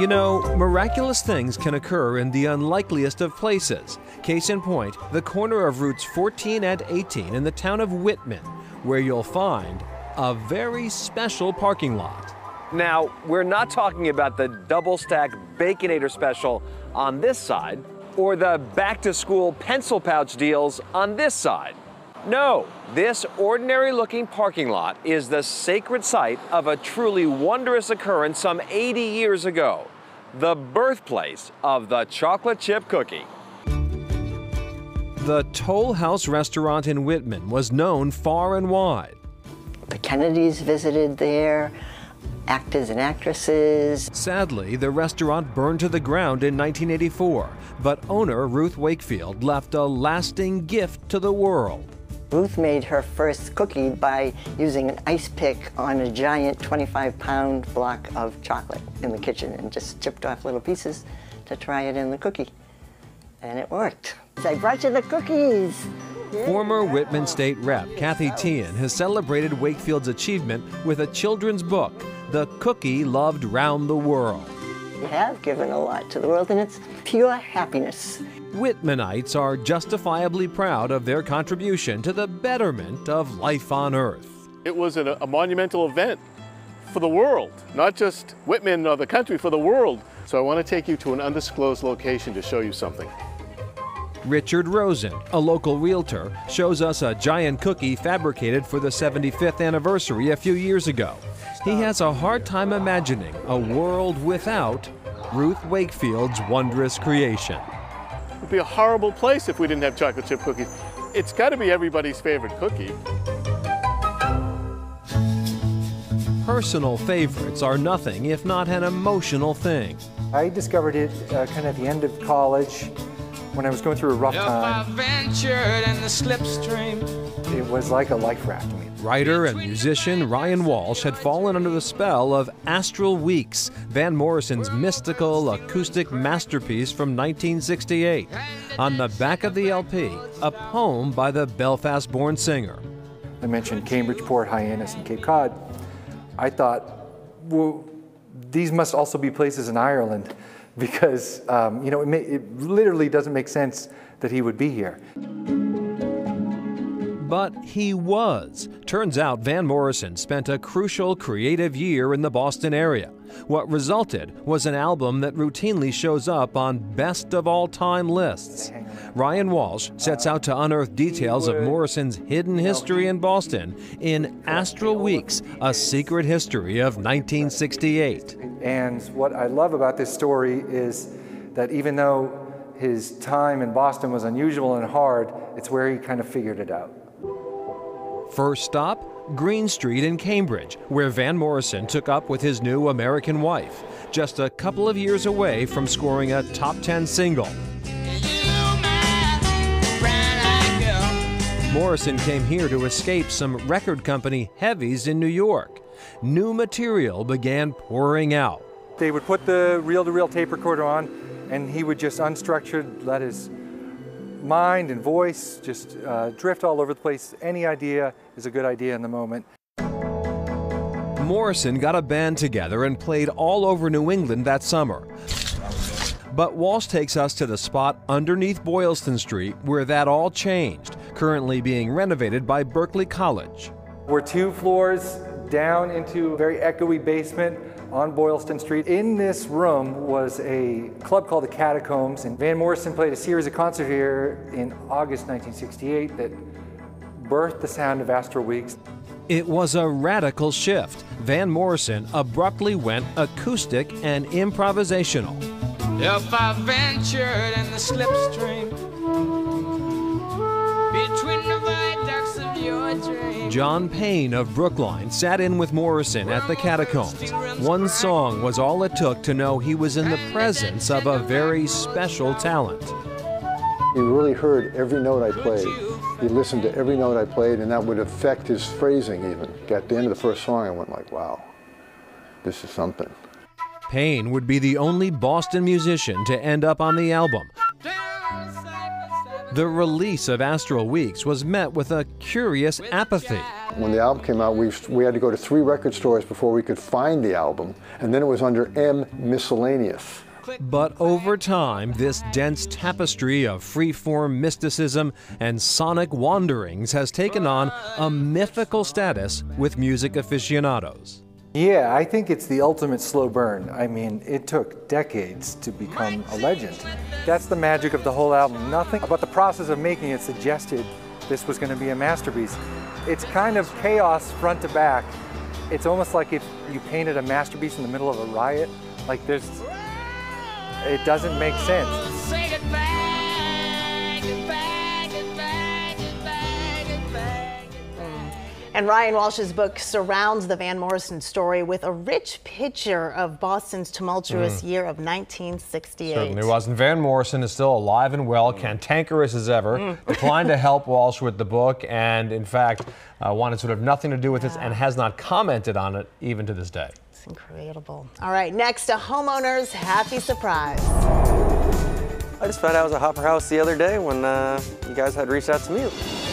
You know, miraculous things can occur in the unlikeliest of places. Case in point, the corner of routes 14 and 18 in the town of Whitman, where you'll find a very special parking lot. Now, we're not talking about the double-stack Baconator special on this side or the back-to-school pencil pouch deals on this side. No, this ordinary-looking parking lot is the sacred site of a truly wondrous occurrence some 80 years ago, the birthplace of the chocolate chip cookie. The Toll House restaurant in Whitman was known far and wide. The Kennedys visited there, actors and actresses. Sadly, the restaurant burned to the ground in 1984, but owner Ruth Wakefield left a lasting gift to the world. Ruth made her first cookie by using an ice pick on a giant 25-pound block of chocolate in the kitchen and just chipped off little pieces to try it in the cookie. And it worked. I brought you the cookies. Former Whitman State Rep Kathy Teehan has celebrated Wakefield's achievement with a children's book, The Cookie Loved Round the World. You have given a lot to the world, and it's pure happiness. Whitmanites are justifiably proud of their contribution to the betterment of life on Earth. It was a monumental event for the world, not just Whitman or the country, for the world. So I want to take you to an undisclosed location to show you something. Richard Rosen, a local realtor, shows us a giant cookie fabricated for the 75th anniversary a few years ago. He has a hard time imagining a world without Ruth Wakefield's wondrous creation. It would be a horrible place if we didn't have chocolate chip cookies. It's got to be everybody's favorite cookie. Personal favorites are nothing if not an emotional thing. I discovered it kind of at the end of college when I was going through a rough time. In the slipstream. It was like a life raft to me. Writer and musician Ryan Walsh had fallen under the spell of Astral Weeks, Van Morrison's mystical acoustic masterpiece from 1968. On the back of the LP, a poem by the Belfast-born singer. I mentioned Cambridge, Port, Hyannis, and Cape Cod. I thought, well, these must also be places in Ireland because, you know, it literally doesn't make sense that he would be here. But he was. Turns out Van Morrison spent a crucial creative year in the Boston area. What resulted was an album that routinely shows up on best-of-all-time lists. Ryan Walsh sets out to unearth details of Morrison's hidden history in Boston in Astral Weeks, A Secret History of 1968. And what I love about this story is that even though his time in Boston was unusual and hard, it's where he kind of figured it out. First stop, Green Street in Cambridge, where Van Morrison took up with his new American wife, just a couple of years away from scoring a top 10 single. Morrison came here to escape some record company heavies in New York. New material began pouring out. They would put the reel-to-reel tape recorder on, and he would just unstructured let his mind and voice just drift all over the place. Any idea is a good idea in the moment. Morrison got a band together and played all over New England that summer. But Walsh takes us to the spot underneath Boylston Street where that all changed, currently being renovated by Berkeley College. We're 2 floors down into a very echoey basement on Boylston Street. In this room was a club called the Catacombs, and Van Morrison played a series of concerts here in August 1968 that birthed the sound of Astral Weeks. It was a radical shift. Van Morrison abruptly went acoustic and improvisational. If I ventured in the slipstream between the viaducts of your dream. John Payne of Brookline sat in with Morrison at the Catacombs. One song was all it took to know he was in the presence of a very special talent. He really heard every note I played. He listened to every note I played, and that would affect his phrasing even. At the end of the first song, I went like, wow, this is something. Payne would be the only Boston musician to end up on the album. The release of Astral Weeks was met with a curious apathy. When the album came out, we had to go to 3 record stores before we could find the album, and then it was under M Miscellaneous. But over time, this dense tapestry of freeform mysticism and sonic wanderings has taken on a mythical status with music aficionados. Yeah, I think it's the ultimate slow burn. I mean, it took decades to become a legend. That's the magic of the whole album. Nothing about the process of making it suggested this was going to be a masterpiece. It's kind of chaos front to back. It's almost like if you painted a masterpiece in the middle of a riot. Like it doesn't make sense. And Ryan Walsh's book surrounds the Van Morrison story with a rich picture of Boston's tumultuous year of 1968. Certainly was. And Van Morrison is still alive and well, cantankerous as ever, declined to help Walsh with the book, and in fact wanted sort of nothing to do with it and has not commented on it even to this day. It's incredible. All right, next, a homeowner's happy surprise. I just found out I was at Hopper House the other day when you guys had reached out to me.